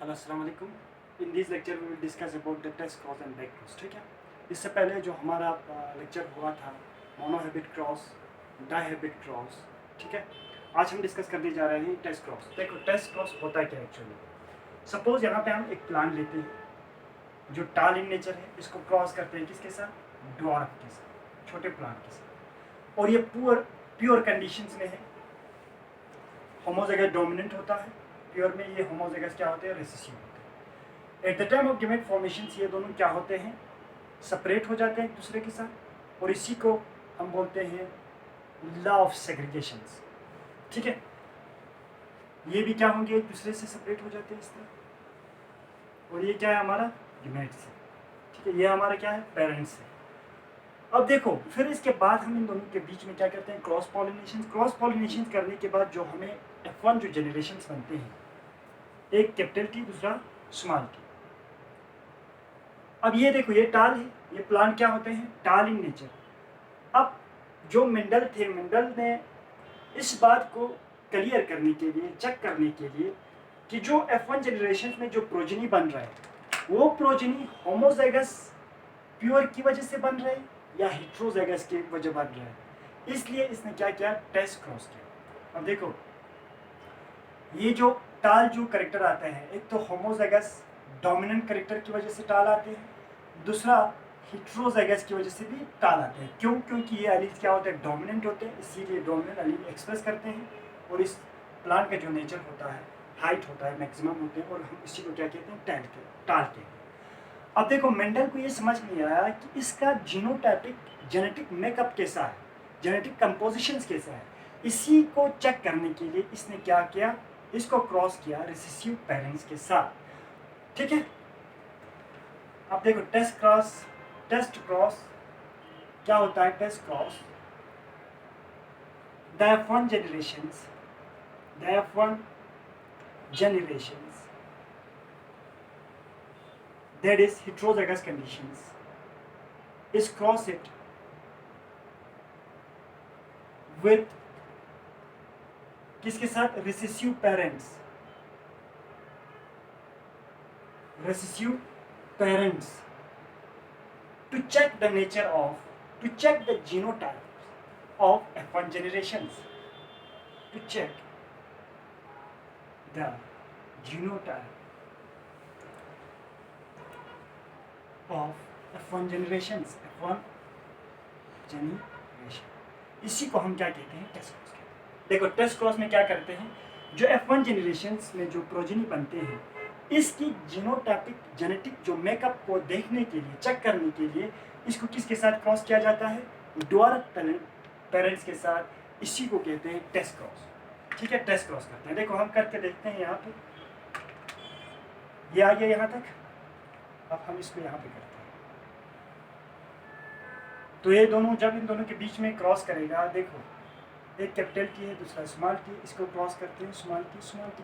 Hello अस्सलाम वालेकुम। In this lecture we will discuss about the test cross and back cross. ठीक है, इससे पहले जो हमारा लेक्चर हुआ था मोनोहेबिट क्रॉस, डायहेबिट क्रॉस। ठीक है, आज हम डिस्कस करने जा रहे हैं टेस्ट क्रॉस। देखो टेस्ट क्रॉस होता है क्या एक्चुअली। सपोज यहाँ पे हम एक प्लांट लेते हैं जो टाल इन नेचर है, इसको क्रॉस करते हैं किसके साथ, ड्वार्फ के साथ, छोटे प्लांट के साथ, और ये प्योर कंडीशंस में है, होमोजाइगस डोमिनेंट होता है। प्योर में ये होमोजाइगस क्या होते हैं, रिसेसिव होते हैं। At the time of gamete formation ये दोनों क्या होते हैं, सेपरेट हो जाते हैं एक दूसरे के साथ, और इसी को हम बोलते हैं लॉ ऑफ सेग्रीगेशंस। ठीक है, ये भी क्या होंगे, एक दूसरे से सेपरेट हो जाते हैं इस तरह, और ये क्या है हमारा गेमेट से। ठीक है, ये हमारा क्या है, पेरेंट्स है। अब देखो फिर इसके बाद हम इन दोनों के बीच में क्या करते हैं, क्रॉस पॉलिनेशन। क्रॉस पॉलिनेशन करने के बाद जो हमें F1 जो जनरेशंस बनते हैं, एक कैपिटल टी दूसरा स्मॉल टी। अब ये देखो ये टाल है, ये प्लांट क्या होते हैं, टाल इन नेचर। अब जो मेंडल थे, मेंडल ने इस बात को क्लियर करने के लिए, चेक करने के लिए कि जो F1 जनरेशन में जो प्रोजेनी बन रहा है वो प्रोजेनी होमोजाइगस प्योर की वजह से बन रहा है या हेट्रोजाइगस की वजह बन रहा है, इसलिए इसने क्या किया, टेस्ट क्रॉस किया। अब देखो ये जो टाल जो करेक्टर आता है, एक तो होमोजाइगस डोमिनेंट करेक्टर की वजह से टाल आते हैं, दूसरा हेट्रोजाइगस की वजह से भी टाल आते हैं। क्यों? क्योंकि ये एलील क्या होते हैं, डोमिनेंट होते हैं, इसीलिए डोमिनेंट एलील एक्सप्रेस करते हैं। और इस प्लांट का जो नेचर होता है, हाइट होता है, मैक्सिमम होते हैं, और हम इसी को क्या कहते हैं, टाल कहते हैं। अब देखो मेंडल को ये समझ नहीं आया कि इसका जीनोटाइपिक जेनेटिक मेकअप कैसा है, जेनेटिक कंपोजिशंस कैसा है। इसी को चेक करने के लिए इसने क्या किया, इसको क्रॉस किया रिसेसिव पेरेंट्स के साथ। ठीक है, अब देखो टेस्ट क्रॉस क्या होता है, test cross the F1 generations that is heterozygous conditions is crossed with किसके साथ, recessive parents to check the nature of, to check the genotype of F1 generations, to check the genotype of F1 generations, F1 generation। इसी को हम क्या कहते हैं, test cross कहते हैं। देखो टेस्ट क्रॉस में क्या करते हैं, जो F1 जनरेशंस में जो प्रोजेनी बनते हैं, इसकी जीनोटाइपिक जेनेटिक जो मेकअप को देखने के लिए, चेक करने के लिए इसको किसके साथ क्रॉस किया जाता है, ड्वार्फ पेरेंट्स के साथ। इसी को कहते हैं टेस्ट क्रॉस। ठीक है, टेस्ट क्रॉस करते हैं। देखो हम करके देखते हैं, यहाँ पे ये आ गया यहाँ तक, अब हम इसको यहाँ पे करते हैं। तो ये दोनों जब इन दोनों के बीच में क्रॉस करेगा, देखो एक कैपिटल टी है दूसरा स्मॉल टी, इसको क्रॉस करते हैं स्मॉल टी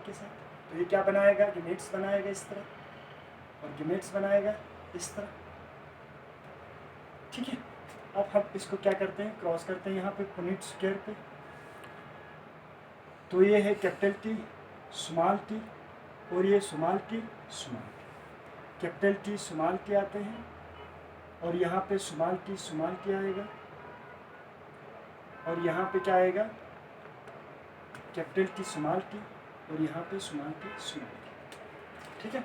के साथ, तो ये क्या बनाएगा, गेमेट्स बनाएगा इस तरह, और गेमेट्स बनाएगा इस तरह। ठीक है, अब हम इसको क्या करते हैं, क्रॉस करते हैं यहाँ पे पुनिट स्क्वायर पे। तो ये है कैपिटल टी स्मॉल टी, और ये small T, capital T small T आते हैं, और यहाँ पे स्मॉल टी आएगा, और यहाँ पे क्या आएगा, कैपिटल टी स्मॉल टी, और यहाँ पे स्मॉल टी। ठीक है,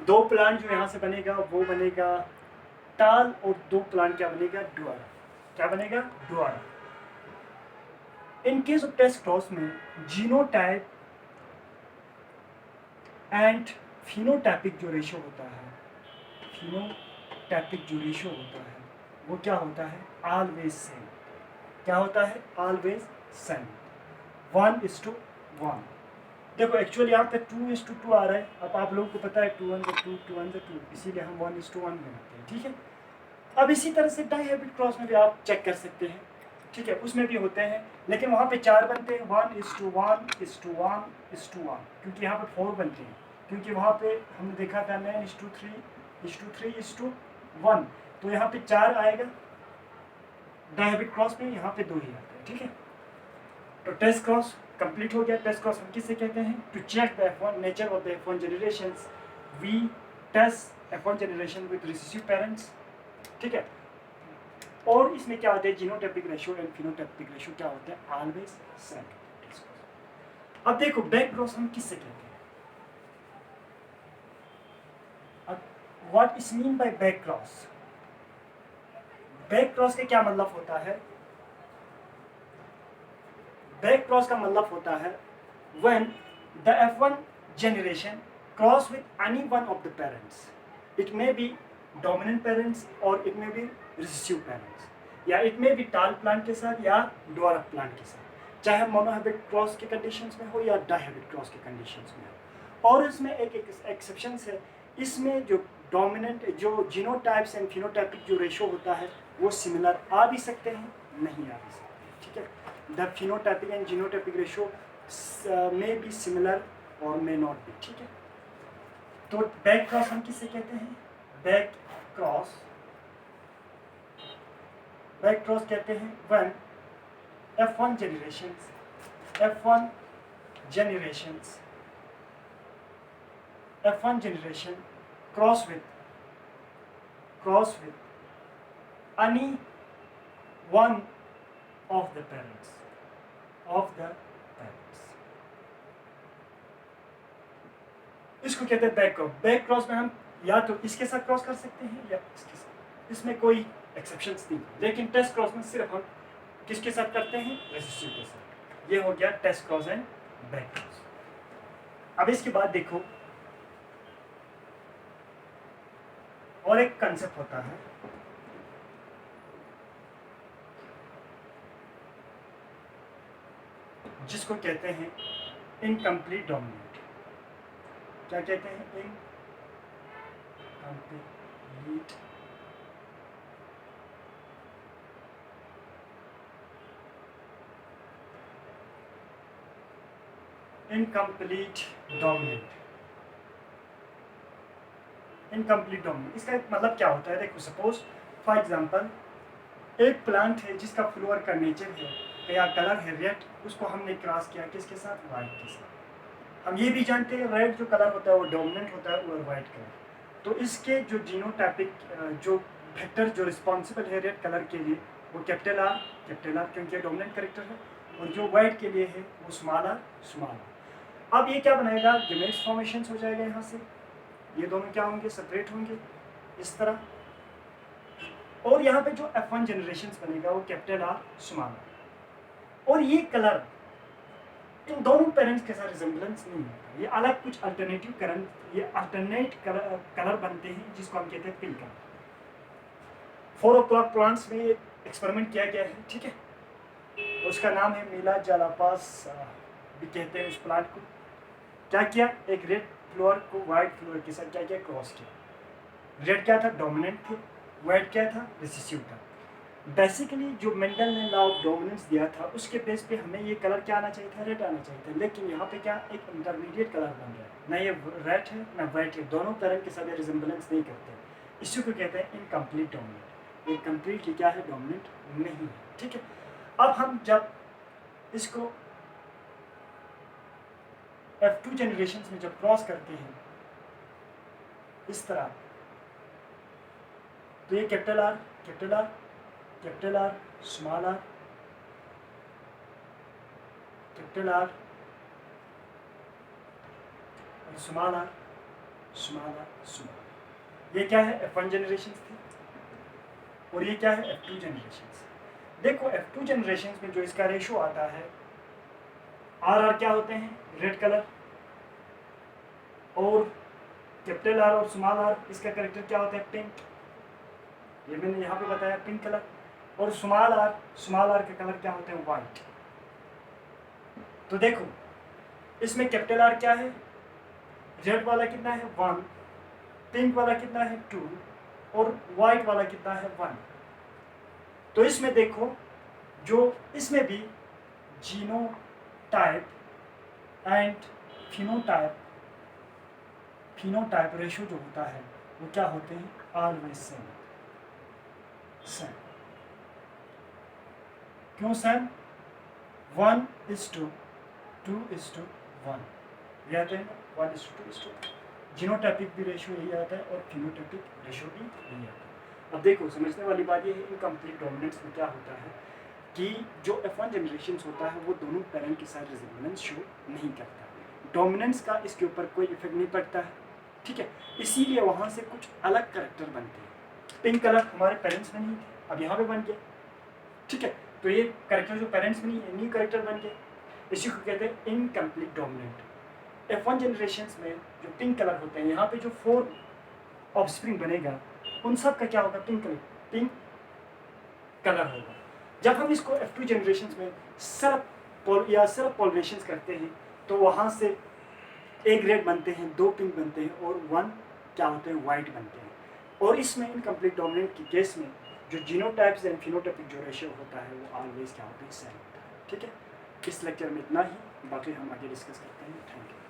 दो प्लांट जो यहाँ से बनेगा वो बनेगा टाल, और दो प्लांट क्या बनेगा, ड्वार्फ। क्या बनेगा, dwarf. In case of test cross में जीनोटाइप एंड फिनोटाइपिक जो रेशो होता है, वो क्या होता है, ऑलवेज सेम। क्या होता है, ऑलवेज सेम, 1:1। देखो एक्चुअली यहाँ पे 2:2 आ रहा है। अब आप लोगों को पता है 2 1 2 2 1 2, इसीलिए हम 1:1 बनाते हैं। ठीक है, अब इसी तरह से डायहेबिट क्रॉस में भी आप चेक कर सकते हैं। ठीक है, उसमें भी होते हैं, लेकिन वहाँ पे 4 बनते हैं, 1:1:1:1, क्योंकि यहाँ पे 4 बनते हैं, क्योंकि वहाँ पे हमने देखा था 9:3:3:1, तो यहाँ पे 4 आएगा। डायहेबिट क्रॉस में यहाँ पे 2 ही आते हैं। ठीक है, तो टेस्ट क्रॉस कंप्लीट हो गया। टेस्ट क्रॉस हम किससे कहते हैं, to check the F1 nature of the F1 generations we test F1 generation with recessive parents, ठीक है। और इसमें क्या होता है, genotypic ratio and phenotypic ratio क्या होते हैं, ऑलवेज सेम। अब देखो बैक क्रॉस हम किससे कहते हैं, what is mean buy back cross. Back cross का क्या मतलब होता है, बैक क्रॉस का मतलब होता है when the F1 generation cross with any one of the parents, it may be dominant parents or it may be recessive parents, या it may be tall plant के साथ या dwarf plant के साथ, चाहे मोनोहैबिट क्रॉस के कंडीशंस में हो या डायहैबिट क्रॉस के कंडीशंस में हो। और इसमें एक एक्सेप्शन है, इसमें जो डोमिनेंट जो जीनोटाइप्स एंड फिनोटाइपिक जो रेशो होता है वो सिमिलर आ भी सकते हैं, नहीं आ भी सकते, ठीक है। The phenotypic and genotypic ratio may be similar or may not be, ठीक है। तो बैक क्रॉस हम किससे कहते हैं, बैक क्रॉस कहते हैं when F1 generation cross with any one of the parents इसको कहते हैं बैक क्रॉस। बैक क्रॉस में हम या तो इसके साथ क्रॉस कर सकते हैं या इसके साथ, इसमें कोई एक्सेप्शंस नहीं, लेकिन टेस्ट क्रॉस में सिर्फ हम किसके साथ करते हैं, रेसिसिव के साथ। ये हो गया test cross and back cross. अब इसके बाद देखो और एक कंसेप्ट होता है जिसको कहते हैं इनकम्प्लीट डोमिनेंट। क्या कहते हैं, इनकम्प्लीट डोमिनेंट। इसका मतलब क्या होता है, देखो सपोज फॉर एग्जांपल एक प्लांट है जिसका फ्लोअर का नेचर है या कलर है रेड, उसको हमने क्रॉस किया किसके साथ, वाइट के साथ। हम ये भी जानते हैं रेड जो कलर होता है वो डोमिनेंट होता है और वाइट कलर, तो इसके जो जीनोटाइपिक जो फैक्टर जो रिस्पॉन्सिबल है रेड कलर के लिए वो कैपिटल आर क्योंकि डोमिनेंट कैरेक्टर है, और जो वाइट के लिए है वो स्मॉल आर। अब ये क्या बनाएगा, गेमेट्स फॉर्मेशन हो जाएगा, यहाँ से ये दोनों क्या होंगे, सेपरेट होंगे इस तरह। और यहाँ पे जो F1 जनरेशन बनेगा वो कैपिटल आर स्मॉल आर, और ये कलर इन दोनों पेरेंट्स के साथ रिजेम्बलेंस नहीं होता, ये अलग कुछ अल्टरनेटिव करंट, ये अल्टरनेट कलर बनते हैं जिसको हम कहते हैं पिंक कलर। 4 o'clock प्लांट्स में एक्सपेरिमेंट किया गया है, ठीक है, उसका नाम है मीला जालापास भी कहते हैं उस प्लांट को। क्या किया, एक रेड फ्लोर को वाइट फ्लोर के साथ क्या किया, क्रॉस किया। रेड क्या था, डोमिनेंट थे, वाइट क्या था, रिसेसिव था। बेसिकली जो मेंडल ने लॉ ऑफ डोमिनेंस दिया था उसके बेस पे हमें ये कलर क्या आना चाहिए था, रेड आना चाहिए था, लेकिन यहाँ पे क्या एक इंटरमीडिएट कलर बन रहा है, ना ये रेड है ना वाइट है, दोनों पेरेंट के साथ रिजेम्बलेंस नहीं करते, इसी को कहते हैं इनकम्प्लीट डोमिनेंट। इनकम्प्लीट क्या है, डोमिनेंट नहीं है, ठीक है। अब हम जब इसको F2 जनरेशन में जब क्रॉस करते हैं इस तरह, तो ये capital R small R, capital R और स्मॉल आर। ये क्या है, F1 जनरेशन थी, और ये क्या है, F2 जनरेशन। देखो F2 जनरेशन में जो इसका रेशो आता है आर क्या होते हैं, रेड कलर, और कैपिटल आर और स्मॉल आर इसका कैरेक्टर क्या होता है, पिंक, ये मैंने यहाँ पे बताया पिंक कलर, और स्मॉल आर का कलर क्या होता है, वाइट। तो देखो इसमें कैपिटल आर क्या है, रेड वाला कितना है 1, पिंक वाला कितना है 2, और वाइट वाला कितना है 1। तो इसमें देखो जो इसमें भी जीनोटाइप एंड फिनोटाइप रेशो जो होता है वो क्या होते हैं, ऑलवेज सेम। क्यों सेम, 1:2:1 कहते हैं, 1:2:1। जीनोटाइपिक भी रेशो यही आता है और फिनोटाइपिक रेशो भी यही आता है। अब देखो समझने वाली बात ये है, इनकम्प्लीट डोमिनेंस में क्या होता है कि जो F1 जनरेशन होता है वो दोनों पेरेंट के साथ रिजेम्बलेंस शो नहीं करता, डोमिनेंस का इसके ऊपर कोई इफेक्ट नहीं पड़ता है, ठीक है। इसीलिए वहाँ से कुछ अलग करेक्टर बनते हैं। पिंक कलर हमारे पेरेंट्स में नहीं थे, अब यहाँ पे बन गया, ठीक है। तो ये करेक्टर जो पेरेंट्स में नहीं है, न्यू करेक्टर बन गया, इसी को कहते हैं इनकम्प्लीट डोमिनेंट। F1 जनरेशन में जो पिंक कलर होते हैं, यहाँ पे जो 4 ऑफस्प्रिंग बनेगा उन सब का क्या होगा, पिंक कलर होगा। जब हम इसको F2 जनरेशन में सेल्फ पॉलिनेशन करते हैं तो वहाँ से A ग्रेड बनते हैं, 2 पिंक बनते हैं और 1 क्या होते हैं, वाइट बनते हैं। और इसमें इनकम्प्लीट डोमिनेंट की केस में जो जीनोटाइप्स एंड फिनोटाइपिक जो रेशियो होता है वो ऑलवेज क्या होता है, सेम होता है, ठीक है। इस लेक्चर में इतना ही, बाकी हम आगे डिस्कस करते हैं। Thank you.